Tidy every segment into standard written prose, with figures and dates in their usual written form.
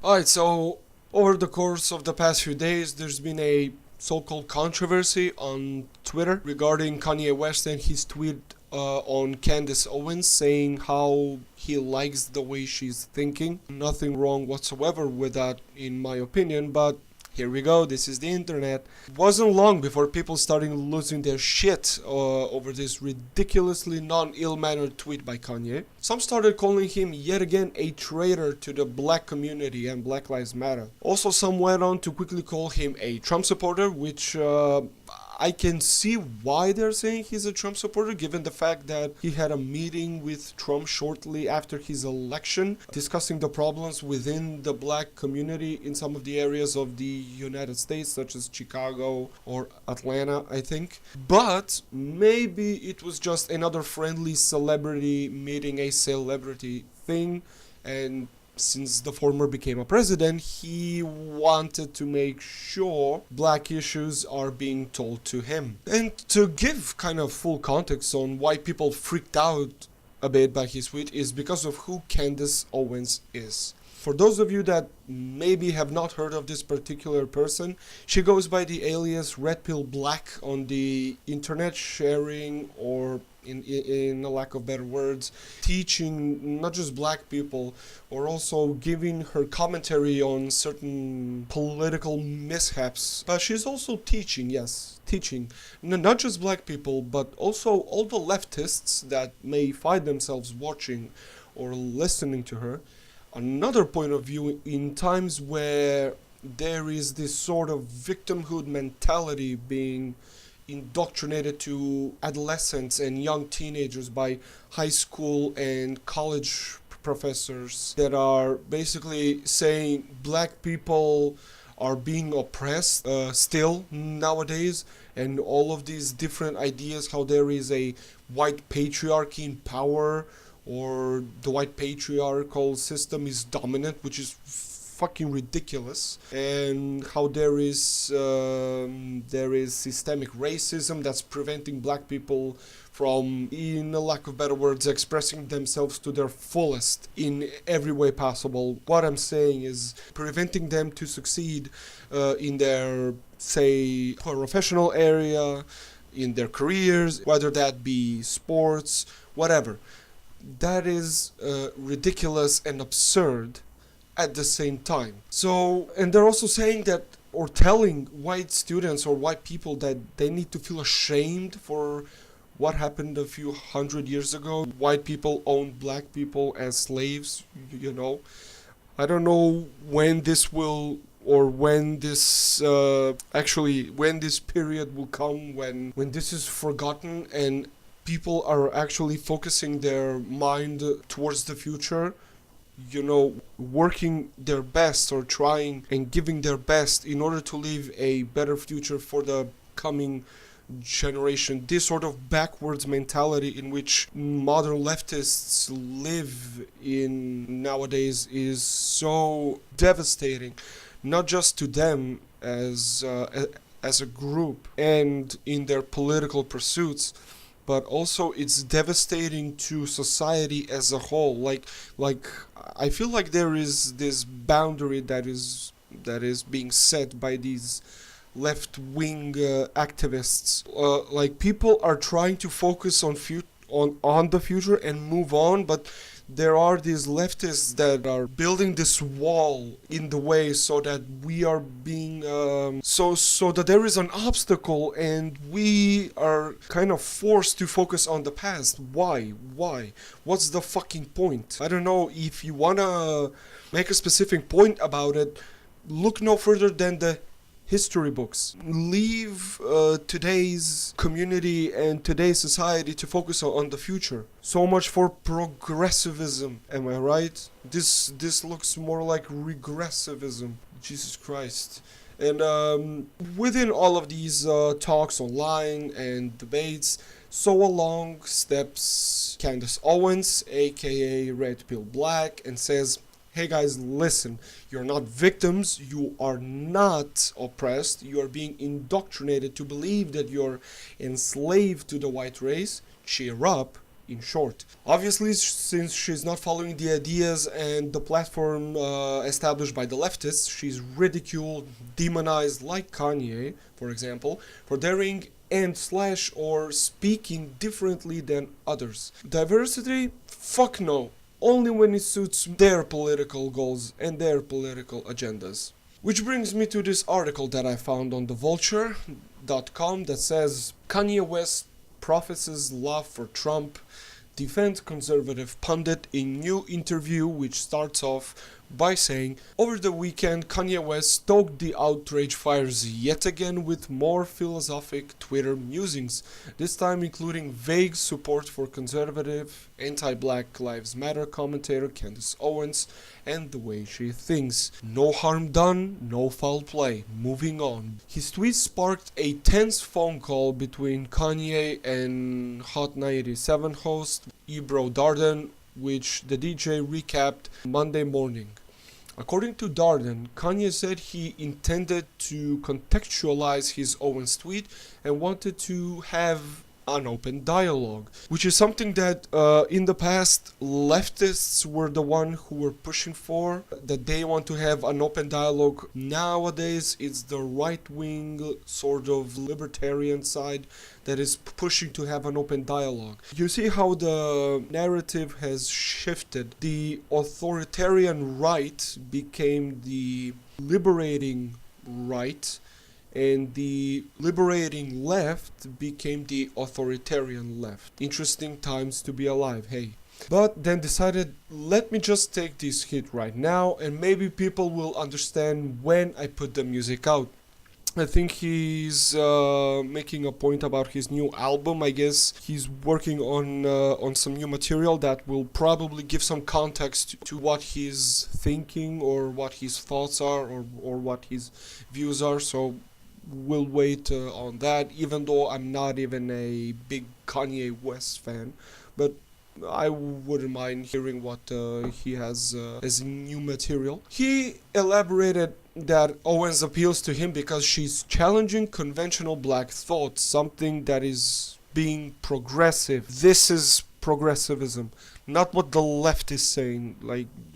Alright, so over the course of the past few days, there's been a so-called controversy on Twitter regarding Kanye West and his tweet on Candace Owens saying how he likes the way she's thinking. Nothing wrong whatsoever with that, in my opinion, but here we go, this is the internet. It wasn't long before people started losing their shit over this ridiculously non-ill-mannered tweet by Kanye. Some started calling him yet again a traitor to the black community and Black Lives Matter. Also, some went on to quickly call him a Trump supporter, which I can see why they're saying he's a Trump supporter, given the fact that he had a meeting with Trump shortly after his election, discussing the problems within the black community in some of the areas of the United States, such as Chicago or Atlanta, I think. But maybe it was just another friendly celebrity meeting a celebrity thing, and since the former became a president, he wanted to make sure black issues are being told to him. And to give kind of full context on why people freaked out a bit by his tweet is because of who Candace Owens is. For those of you that maybe have not heard of this particular person, she goes by the alias Red Pill Black on the internet, sharing or in a lack of better words, teaching not just black people, or also giving her commentary on certain political mishaps. But she's also teaching, yes, teaching, not just black people, but also all the leftists that may find themselves watching or listening to her another point of view in times where there is this sort of victimhood mentality being indoctrinated to adolescents and young teenagers by high school and college professors that are basically saying black people are being oppressed still nowadays, and all of these different ideas, how there is a white patriarchy in power, or the white patriarchal system is dominant, which is fucking ridiculous, and how there is systemic racism that's preventing black people from, in a lack of better words, expressing themselves to their fullest in every way possible. What I'm saying is preventing them to succeed in their, say, professional area, in their careers, whether that be sports, whatever. That is ridiculous and absurd at the same time. So, and they're also saying that, or telling white students or white people that they need to feel ashamed for what happened a few hundred years ago. White people owned black people as slaves, you know. I don't know when this will, or when this when this period will come when this is forgotten and people are actually focusing their mind towards the future, you know, working their best or trying and giving their best in order to leave a better future for the coming generation. This sort of backwards mentality in which modern leftists live in nowadays is so devastating, not just to them as a group and in their political pursuits, but also it's devastating to society as a whole. Like I feel like there is this boundary that is being set by these left-wing activists. Like people are trying to focus on the future and move on, but there are these leftists that are building this wall in the way so that we are being so that there is an obstacle and we are kind of forced to focus on the past. Why what's the fucking point? I don't know. If you wanna make a specific point about it, look no further than the history books. Leave today's community and today's society to focus on the future. So much for progressivism, am I right? This looks more like regressivism. Jesus Christ. And within all of these talks online and debates, so along steps Candace Owens, aka Red Pill Black, and says, hey guys, listen, you're not victims, you are not oppressed, you are being indoctrinated to believe that you're enslaved to the white race. Cheer up, in short. Obviously, since she's not following the ideas and the platform established by the leftists, she's ridiculed, demonized, like Kanye, for example, for daring and/ or speaking differently than others. Diversity? Fuck no. Only when it suits their political goals and their political agendas. Which brings me to this article that I found on thevulture.com that says Kanye West professes love for Trump, defends conservative pundit in new interview, which starts off by saying, over the weekend Kanye West stoked the outrage fires yet again with more philosophic Twitter musings, this time including vague support for conservative, anti-Black Lives Matter commentator Candace Owens and the way she thinks. No harm done, no foul play. Moving on. His tweet sparked a tense phone call between Kanye and Hot 97 host Ebro Darden, which the DJ recapped Monday morning. According to Darden, Kanye said he intended to contextualize his Owens tweet and wanted to have an open dialogue, which is something that in the past leftists were the one who were pushing for, that they want to have an open dialogue. Nowadays it's the right-wing sort of libertarian side that is pushing to have an open dialogue. You see how the narrative has shifted. The authoritarian right became the liberating right, and the liberating left became the authoritarian left. Interesting times to be alive, hey. But then decided, let me just take this hit right now and maybe people will understand when I put the music out. I think he's making a point about his new album. I guess he's working on some new material that will probably give some context to what he's thinking or what his thoughts are or what his views are. So we'll wait on that, even though I'm not even a big Kanye West fan, but I wouldn't mind hearing what he has as new material. He elaborated that Owens appeals to him because she's challenging conventional black thought, something that is being progressive. This is progressivism, not what the left is saying.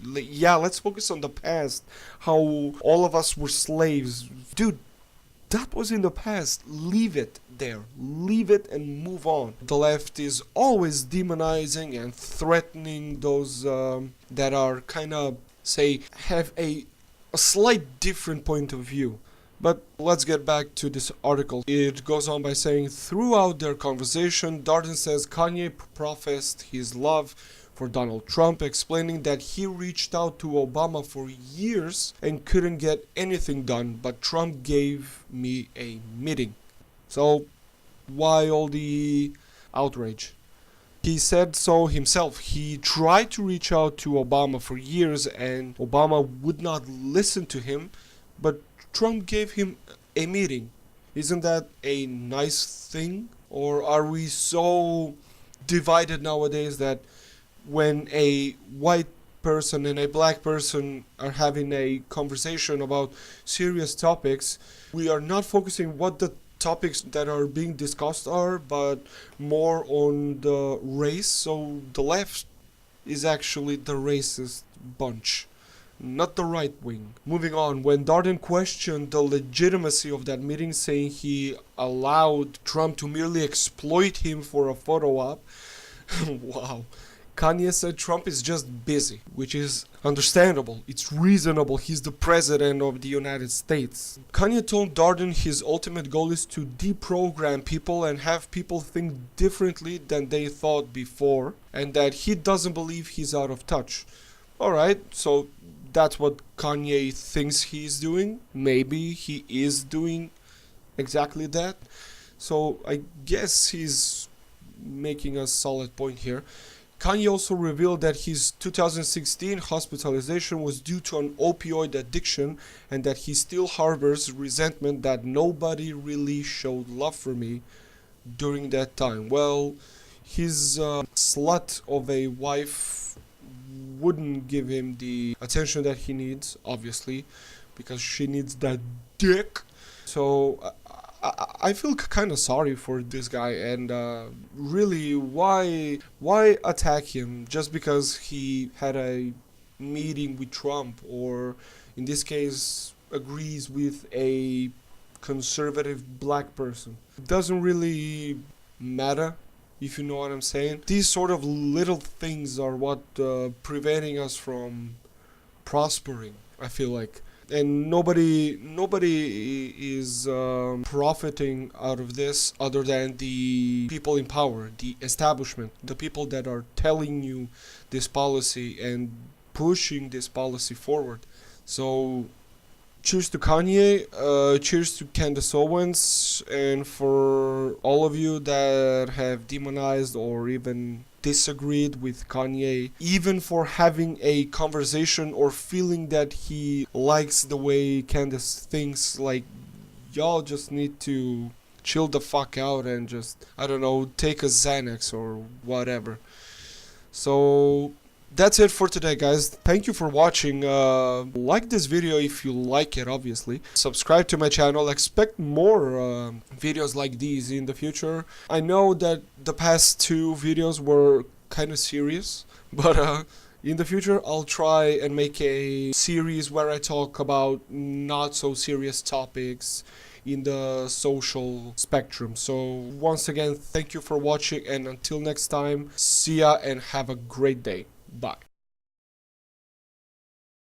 Yeah, let's focus on the past, how all of us were slaves. Dude, that was in the past. Leave it there. Leave it and move on. The left is always demonizing and threatening those that are kind of, say, have a slight different point of view. But let's get back to this article. It goes on by saying, throughout their conversation, Darden says Kanye professed his love for Donald Trump, explaining that he reached out to Obama for years and couldn't get anything done, but Trump gave me a meeting. So why all the outrage? He said so himself. He tried to reach out to Obama for years and Obama would not listen to him, but Trump gave him a meeting. Isn't that a nice thing? Or are we so divided nowadays that when a white person and a black person are having a conversation about serious topics, we are not focusing what the topics that are being discussed are, but more on the race? So the left is actually the racist bunch, not the right wing. Moving on, when Darden questioned the legitimacy of that meeting, saying he allowed Trump to merely exploit him for a photo op, wow. Kanye said Trump is just busy, which is understandable. It's reasonable. He's the president of the United States. Kanye told Darden his ultimate goal is to deprogram people and have people think differently than they thought before, and that he doesn't believe he's out of touch. Alright, so that's what Kanye thinks he's doing. Maybe he is doing exactly that. So I guess he's making a solid point here. Kanye also revealed that his 2016 hospitalization was due to an opioid addiction and that he still harbors resentment that nobody really showed love for me during that time. Well, his slut of a wife wouldn't give him the attention that he needs, obviously, because she needs that dick. So I feel kind of sorry for this guy, and really, why attack him just because he had a meeting with Trump, or in this case, agrees with a conservative black person? It doesn't really matter, if you know what I'm saying. These sort of little things are what preventing us from prospering, I feel like. And nobody is profiting out of this other than the people in power, the establishment, the people that are telling you this policy and pushing this policy forward. So cheers to Kanye, cheers to Candace Owens, and for all of you that have demonized or even disagreed with Kanye, even for having a conversation or feeling that he likes the way Candace thinks, like, y'all just need to chill the fuck out and just, I don't know, take a Xanax or whatever. So that's it for today, guys. Thank you for watching. Like this video if you like it, obviously. Subscribe to my channel. Expect more videos like these in the future. I know that the past two videos were kind of serious, but in the future I'll try and make a series where I talk about not so serious topics in the social spectrum. So once again, thank you for watching, and until next time, see ya and have a great day. Bye.